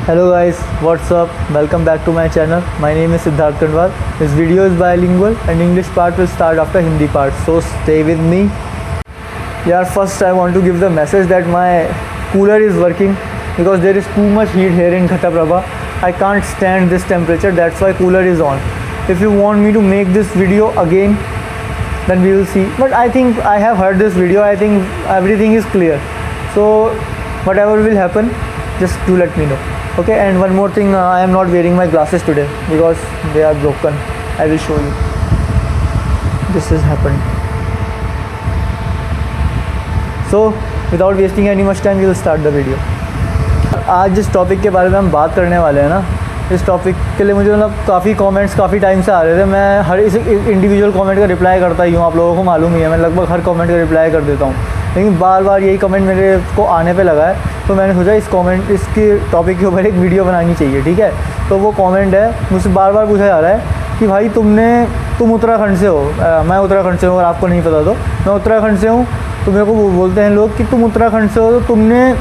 Hello guys, what's up? Welcome back to my channel. My name is Siddharth Kandwal. This video is bilingual and English part will start after Hindi part. So stay with me. Yeah, first I want to give the message that my cooler is working because there is too much heat here in Ghataprabha. I can't stand this temperature, that's why cooler is on. If you want me to make this video again, then we will see. But I think I have heard this video. I think everything is clear. So whatever will happen, just do let me know. Okay, and one more thing, I am not wearing my glasses today because they are broken. I will show you. This has happened. So without wasting any much time, we will start the video. आज जिस topic के बारे में हम बात करने वाले हैं ना, इस टॉपिक के लिए मुझे मतलब काफ़ी कमेंट्स काफ़ी टाइम से आ रहे थे. मैं हर इस इंडिविजुअल कमेंट का रिप्लाई करता ही हूँ, आप लोगों को मालूम ही है. मैं लगभग हर कमेंट का रिप्लाई कर देता हूँ, लेकिन बार बार यही कमेंट मेरे को आने पे लगा है. तो मैंने सोचा इसके टॉपिक के ऊपर एक वीडियो बनानी चाहिए. ठीक है, तो वो कमेंट है, मुझसे बार बार पूछा जा रहा है कि भाई तुम उत्तराखंड से हो. मैं उत्तराखंड से हूँ, अगर आपको नहीं पता तो मैं उत्तराखंड से हूँ. तो मेरे को बोलते हैं लोग कि तुम उत्तराखंड से हो तो तुमने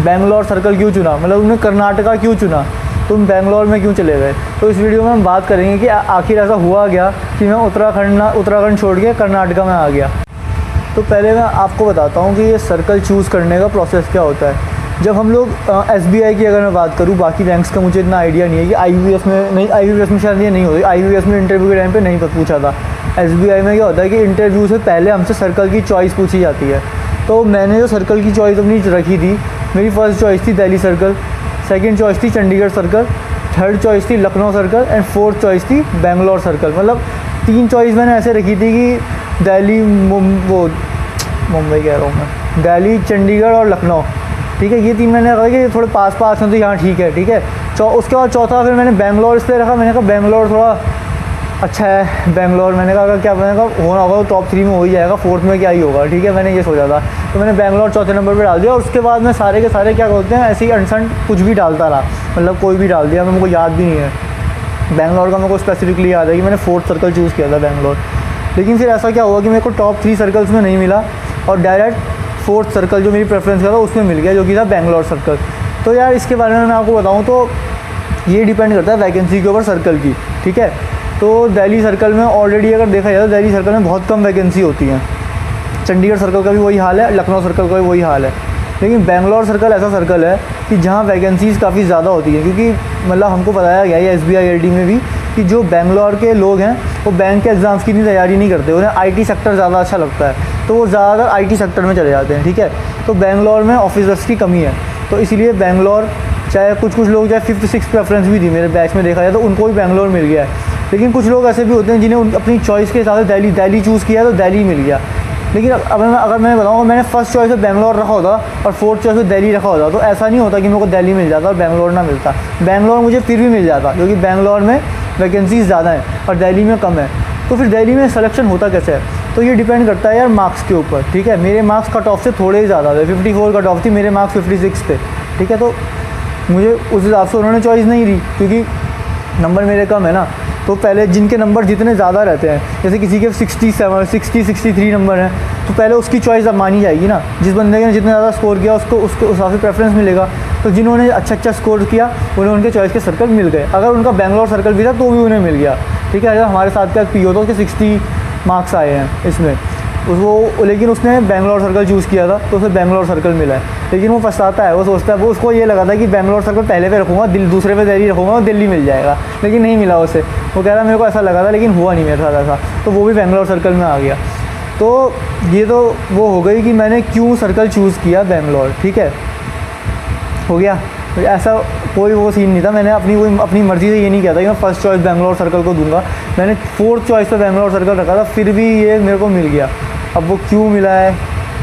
बेंगलोर सर्कल क्यों चुना, मतलब तुमने कर्नाटका क्यों चुना, तुम बेंगलोर में क्यों चले गए. तो इस वीडियो में हम बात करेंगे कि आखिर ऐसा हुआ क्या कि मैं उत्तराखंड छोड़ के कर्नाटका में आ गया. तो पहले मैं आपको बताता हूँ कि ये सर्कल चूज़ करने का प्रोसेस क्या होता है. जब हम लोग SBI की अगर मैं बात करूँ, बाकी बैंक्स का मुझे इतना आइडिया नहीं है कि IVS में नहीं, IVS में शायद ये नहीं होती. IVS में इंटरव्यू के टाइम पे नहीं पूछा था. SBI में क्या होता है कि इंटरव्यू से पहले हमसे सर्कल की चॉइस पूछी जाती है. तो मैंने जो सर्कल की चॉइस अपनी रखी थी, मेरी फर्स्ट चॉइस थी दिल्ली सर्कल, सेकंड चॉइस थी चंडीगढ़ सर्कल, थर्ड चॉइस थी Lucknow circle and fourth choice थी बेंगलोर सर्कल. मतलब 3 चॉइस मैंने ऐसे रखी थी कि दिल्ली मुंबई कह रहा हूँ मैं, दिल्ली चंडीगढ़ और लखनऊ. ठीक है, ये 3 मैंने रखा कि थोड़े पास हैं तो यहाँ ठीक है. ठीक है, उसके बाद चौथा फिर मैंने बेंगलोर इसलिए रखा. मैंने कहा बेंगलोर थोड़ा अच्छा है. बेंगलोर मैंने कहा क्या, मैंने कहा होना होगा तो टॉप 3 में हो ही जाएगा, 4th में क्या ही होगा. ठीक है, मैंने ये सोचा था. तो मैंने बेंगलोर चौथे नंबर पर डाल दिया. और उसके बाद मैं सारे के सारे क्या बोलते हैं, ऐसे ही अनसन कुछ भी डालता रहा, मतलब कोई भी डाल दिया. मेरे को याद भी नहीं है बेंगलोर का, मेरे को स्पेसिफिकली याद है कि मैंने 4th सर्कल चूज़ किया था बेंगलोर. लेकिन फिर ऐसा क्या हुआ कि मेरे को टॉप 3 सर्कल्स में नहीं मिला और डायरेक्ट 4th सर्कल जो मेरी प्रेफरेंस का था उसमें मिल गया, जो कि था बेंगलोर सर्कल. तो यार इसके बारे में मैं आपको बताऊं तो ये डिपेंड करता है वैकेंसी के ऊपर सर्कल की. ठीक है, तो दिल्ली सर्कल में ऑलरेडी अगर देखा जाए तो दिल्ली सर्कल में बहुत कम वैकेंसी होती हैं. चंडीगढ़ सर्कल का भी वही हाल है, लखनऊ सर्कल का भी वही हाल है. लेकिन बेंगलोर सर्कल ऐसा सर्कल है कि जहाँ वैकेंसीज़ काफ़ी ज़्यादा होती है, क्योंकि मतलब हमको बताया गया है SBI LD में भी कि जो बेंगलोर के लोग हैं वो बैंक के एग्ज़ाम्स की इतनी तैयारी नहीं करते, उन्हें IT सेक्टर ज़्यादा अच्छा लगता है, तो वो ज़्यादातर IT सेक्टर में चले जाते हैं. ठीक है, तो बेंगलोर में ऑफिसर्स की कमी है, तो इसीलिए बेंगलोर, चाहे कुछ लोग चाहे 5th 6th प्रेफरेंस भी थी मेरे बैच में देखा जाए तो उनको भी बेंगलोर मिल गया है. लेकिन कुछ लोग ऐसे भी होते हैं जिन्हें अपनी चॉइस के हिसाब से दिल्ली चूज़ किया तो दिल्ली मिल गया. लेकिन अगर मैं बताऊँ, मैंने फर्स्ट चॉइस में बेंगलोर रखा होता और 4th चॉइस में दिल्ली रखा होता, तो ऐसा नहीं होता कि मेरे को दिल्ली मिल जाता और बेंगलोर ना मिलता. बेंगलोर मुझे फिर भी मिल जाता, क्योंकि बेंगलोर में वैकेंसीज़ ज़्यादा हैं और दिल्ली में कम है. तो फिर दिल्ली में सिलेक्शन होता कैसे है, तो ये डिपेंड करता है यार मार्क्स के ऊपर. ठीक है, मेरे मार्क्स कट ऑफ से थोड़े ही ज़्यादा थे, 54 कट ऑफ थी, मेरे मार्क्स 56 थे. ठीक है, तो मुझे उस हिसाब से उन्होंने चॉइस नहीं दी, क्योंकि नंबर मेरे कम है ना. तो पहले जिनके नंबर जितने ज़्यादा रहते हैं, जैसे किसी के 67 60 63 नंबर हैं, तो पहले उसकी चॉइस अब मानी जाएगी ना. जिस बंदे ने जितना ज़्यादा स्कोर किया उसको उस हिसाब से प्रेफरेंस मिलेगा. तो जिन्होंने अच्छा स्कोर किया उन्हें उनके चॉइस के सर्कल मिल गए. अगर उनका बेंगलोर सर्कल भी था तो भी उन्हें मिल गया. ठीक है, अगर हमारे साथ का PO था, उसके 60 मार्क्स आए हैं इसमें, लेकिन उसने बेंगलोर सर्कल चूज़ किया था तो उसे बेंगलोर सर्कल मिला है. लेकिन वो पछताता है, वो सोचता है, वो उसको ये लगा था कि बेंगलोर सर्कल पहले पे रखूँगा, दूसरे पे दिल्ली रखूँगा और दिल्ली मिल जाएगा, लेकिन नहीं मिला उसे. वो कह रहा मेरे को ऐसा लगा था लेकिन हुआ नहीं मेरे साथ ऐसा, तो वो भी बेंगलोर सर्कल में आ गया. तो ये तो वो हो गई कि मैंने क्यों सर्कल चूज़ किया बेंगलोर. ठीक है, हो गया. ऐसा कोई वो सीन नहीं था, मैंने अपनी मर्ज़ी से ये नहीं किया था कि मैं फर्स्ट चॉइस बेंगलोर सर्कल को दूंगा. मैंने 4th चॉइस पे बेंगलोर सर्कल रखा था, फिर भी ये मेरे को मिल गया. अब वो क्यों मिला है,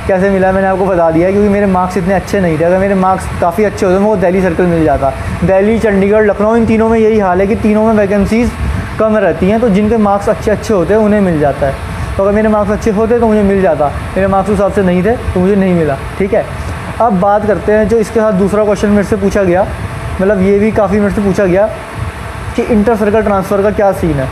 कैसे मिला है, मैंने आपको बता दिया है, क्योंकि मेरे मार्क्स इतने अच्छे नहीं थे. अगर मेरे मार्क्स काफ़ी अच्छे होते तो वो दिल्ली सर्कल मिल जाता. दिल्ली चंडीगढ़ लखनऊ इन तीनों में यही हाल है कि तीनों में वैकेंसीज़ कम रहती हैं, तो जिनके मार्क्स अच्छे होते हैं उन्हें मिल जाता है. तो अगर मेरे मार्क्स अच्छे होते तो मुझे मिल जाता, मेरे मार्क्स उस हिसाब से नहीं थे तो मुझे नहीं मिला. ठीक है, अब बात करते हैं जो इसके साथ दूसरा क्वेश्चन मेरे से पूछा गया, मतलब ये भी काफ़ी मेरे से पूछा गया कि इंटर सर्कल ट्रांसफ़र का क्या सीन है.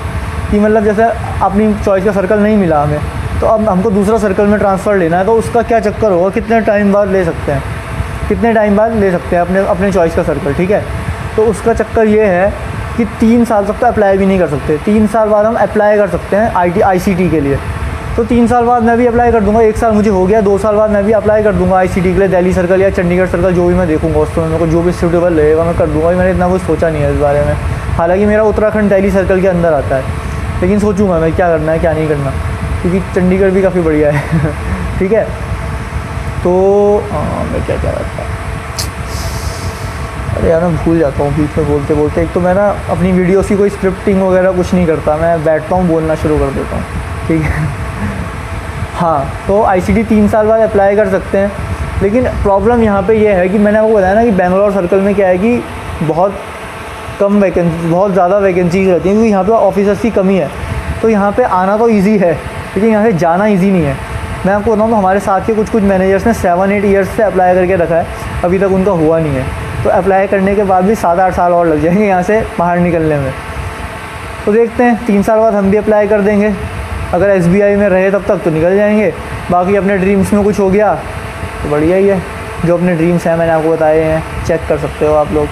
कि मतलब जैसे अपनी चॉइस का सर्कल नहीं मिला हमें, तो अब हमको दूसरा सर्कल में ट्रांसफ़र लेना है, तो उसका क्या चक्कर होगा, कितने टाइम बाद ले सकते हैं. कितने टाइम बाद ले सकते हैं अपने अपने चॉइस का सर्कल, ठीक है। तो उसका चक्कर ये है कि 3 साल तक तो अप्लाई भी नहीं कर सकते। 3 साल बाद हम अप्लाई कर सकते हैं ICT के लिए। तो 3 साल बाद मैं भी अप्लाई कर दूंगा, 1 साल मुझे हो गया, 2 साल बाद मैं भी अप्लाई कर दूंगा ICT के लिए, दिल्ली सर्कल या चंडीगढ़ सर्कल, जो भी मैं देखूंगा उसको मेरे को जो भी सूटेबल रहेगा मैं कर दूंगा। मैंने इतना कुछ सोचा नहीं है इस बारे में। हालांकि मेरा उत्तराखंड दिल्ली सर्कल के अंदर आता है, लेकिन सोचूंगा मैं क्या करना है क्या नहीं करना, क्योंकि चंडीगढ़ भी काफ़ी बढ़िया है ठीक है। तो मैं क्या कह रहा था, अरे यार मैं भूल जाता हूँ बीच में बोलते बोलते। एक तो मैं ना अपनी वीडियोस की कोई स्क्रिप्टिंग वगैरह कुछ नहीं करता, मैं बैठता हूँ बोलना शुरू कर देता हूँ, ठीक है। हाँ, तो ICT 3 साल बाद अप्लाई कर सकते हैं, लेकिन प्रॉब्लम यहाँ पे ये है कि मैंने आपको बताया ना कि बेंगलोर सर्कल में क्या है कि बहुत कम वैकेंसी, बहुत ज़्यादा वैकेंसीज रहती हैं, क्योंकि यहाँ पे ऑफिसर्स की कमी है। तो यहाँ पे आना तो ईजी है, लेकिन यहाँ से जाना ईजी नहीं है। मैं आपको बताऊँ तो हमारे साथ के कुछ मैनेजर्स ने 7-8 ईयर्स से अप्लाई करके रखा है, अभी तक उनका हुआ नहीं है। तो अप्लाई करने के बाद भी 7-8 साल और लग जाएंगे यहाँ से बाहर निकलने में। तो देखते हैं, 3 साल बाद हम भी अप्लाई कर देंगे। अगर SBI में रहे तब तक तो निकल जाएंगे, बाकी अपने ड्रीम्स में कुछ हो गया तो बढ़िया ही है। जो अपने ड्रीम्स हैं मैंने आपको बताए हैं, चेक कर सकते हो आप लोग,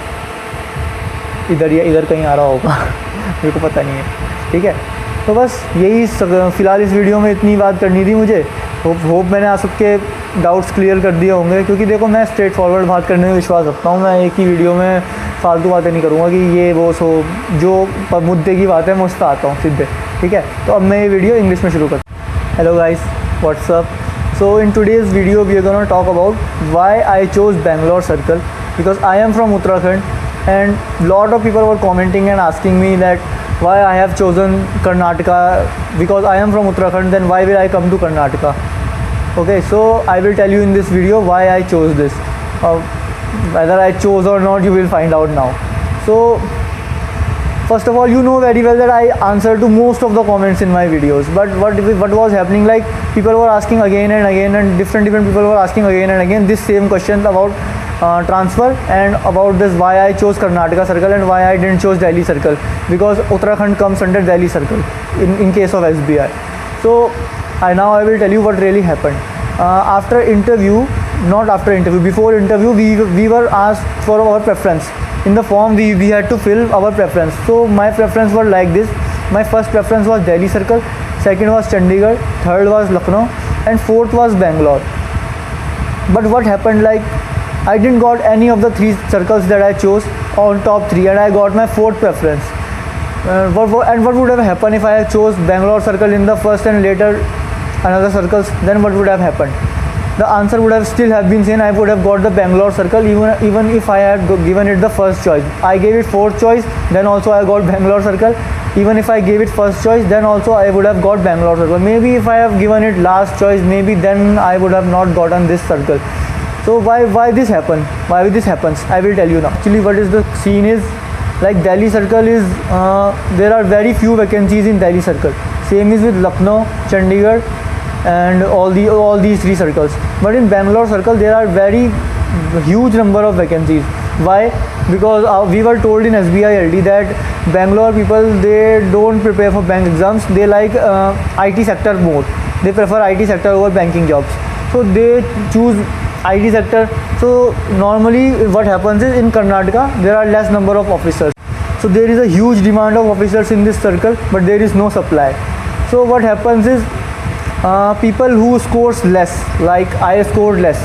इधर या इधर कहीं आ रहा होगा मेरे को पता नहीं है, ठीक है। तो बस यही फ़िलहाल इस वीडियो में इतनी बात करनी थी मुझे। होप मैंने आप सबके डाउट्स क्लियर कर दिए होंगे, क्योंकि देखो मैं स्ट्रेट फॉरवर्ड बात करने में विश्वास रखता हूँ। मैं एक ही वीडियो में फालतू बातें नहीं करूँगा कि ये वो सो, जो मुद्दे की बात है मैं उस पर आता हूँ सीधे, ठीक है। तो अब मैं ये वीडियो इंग्लिश में शुरू करता हूँ। Hello guys, what's up. So in today's video we are gonna talk about why I chose Bangalore circle, because I am from Uttarakhand and lot of people were commenting and asking me that why I have chosen Karnataka, because I am from Uttarakhand, then why will I come to Karnataka. Okay, so I will tell you in this video why I chose this. Whether I chose or not, you will find out now. So first of all, you know very well that I answer to most of the comments in my videos, but what was happening, like people were asking again and again, and different people were asking again and again this same question about transfer and about this why I chose Karnataka circle and why I didn't choose Delhi circle, because Uttarakhand comes under Delhi circle in case of SBI. So now I will tell you what really happened. After interview, not after interview, before interview, we were asked for our preference. In the form we had to fill our preference. So my preference were like this. My first preference was Delhi circle, second was Chandigarh, third was Lucknow, and fourth was Bangalore. But what happened, like I didn't got any of the 3 circles that I chose on top 3, and I got my 4th preference. What would have happened if I had chose Bangalore circle in the first and later another circles? Then what would have happened? The answer would have still have been same. I would have got the Bangalore circle even if I had given it the first choice. I gave it 4th choice, then also I got Bangalore circle. Even if I gave it first choice, then also I would have got Bangalore circle. Maybe if I have given it last choice, maybe then I would have not gotten this circle. So why this happen? Why this happens? I will tell you now. Actually, what is the scene is, like Delhi circle is there are very few vacancies in Delhi circle. Same is with Lucknow, Chandigarh, and all these 3 circles. But in Bangalore circle there are very huge number of vacancies. Why? Because we were told in SBI LD that Bangalore people, they don't prepare for bank exams. They like IT sector more. They prefer IT sector over banking jobs. So they choose IT sector. So normally what happens is in Karnataka there are less number of officers. So there is a huge demand of officers in this circle, but there is no supply. So what happens is people who scores less, like I scored less.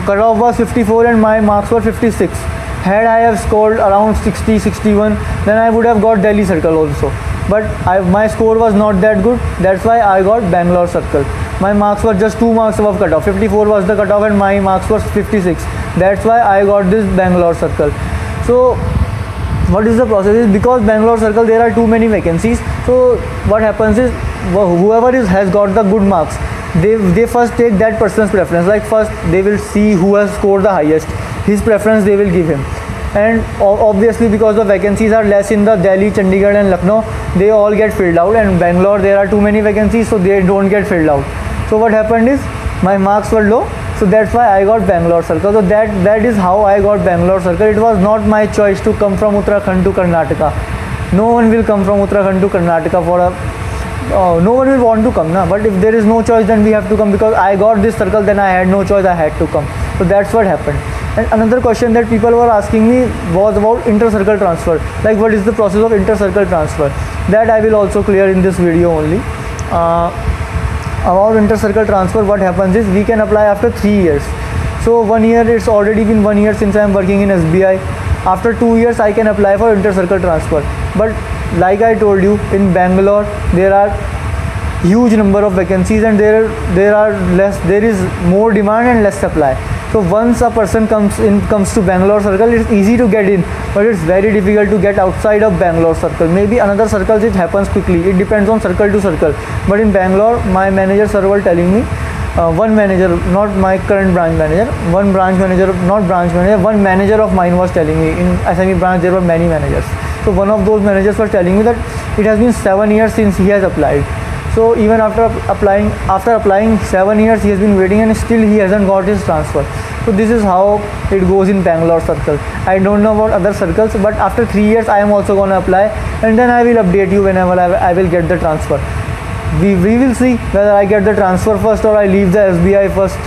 Cutoff was 54 and my marks were 56. Had I have scored around 60, 61, then I would have got Delhi circle also. But my score was not that good. That's why I got Bangalore circle. My marks were just 2 marks above cutoff. 54 was the cutoff and my marks was 56. That's why I got this Bangalore circle. So what is the process is, because Bangalore circle there are too many vacancies. So what happens is, whoever has got the good marks, they first take that person's preference. Like first they will see who has scored the highest, his preference they will give him. And obviously because the vacancies are less in the Delhi, Chandigarh and Lucknow, they all get filled out, and Bangalore there are too many vacancies, so they don't get filled out. So what happened is, my marks were low, so that's why I got Bangalore circle. So that is how I got Bangalore circle. It was not my choice to come from Uttarakhand to Karnataka. No one will come from Uttarakhand to Karnataka for a no one will want to come na. But if there is no choice, then we have to come, because I got this circle, then I had no choice, I had to come. So that's what happened. And another question that people were asking me was about inter-circle transfer, like what is the process of inter-circle transfer. That I will also clear in this video only. About inter-circle transfer, what happens is we can apply after 3 years. So 1 year, it's already been 1 year since I am working in SBI. After 2 years I can apply for inter-circle transfer. But like I told you, in Bangalore there are huge number of vacancies, and there is more demand and less supply. So once a person comes to Bangalore circle, it's easy to get in, but it's very difficult to get outside of Bangalore circle. Maybe another circles it happens quickly, it depends on circle to circle. But in Bangalore, my manager sir was telling me, one manager, not my current branch manager, one manager of mine was telling me, in SME branch there were many managers. So one of those managers was telling me that it has been 7 years since he has applied. So even after applying 7 years, he has been waiting and still he hasn't got his transfer. So this is how it goes in Bangalore circle. I don't know about other circles, but after 3 years I am also gonna apply, and then I will update you whenever I will get the transfer. We will see whether I get the transfer first or I leave the SBI first.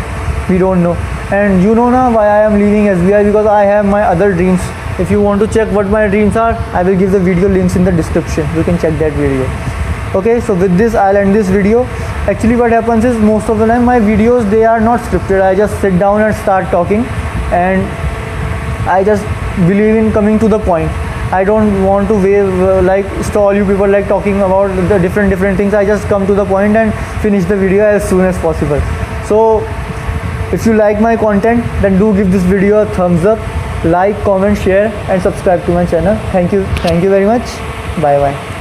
We don't know. And you know now why I am leaving SBI, because I have my other dreams. If you want to check what my dreams are, I will give the video links in the description. You can check that video. Okay, so with this I'll end this video. Actually what happens is, most of the time my videos, they are not scripted. I just sit down and start talking, and I just believe in coming to the point. I don't want to stall you people like talking about the different things. I just come to the point and finish the video as soon as possible. So if you like my content, then do give this video a thumbs up, like, comment, share and subscribe to my channel. Thank you very much. Bye bye.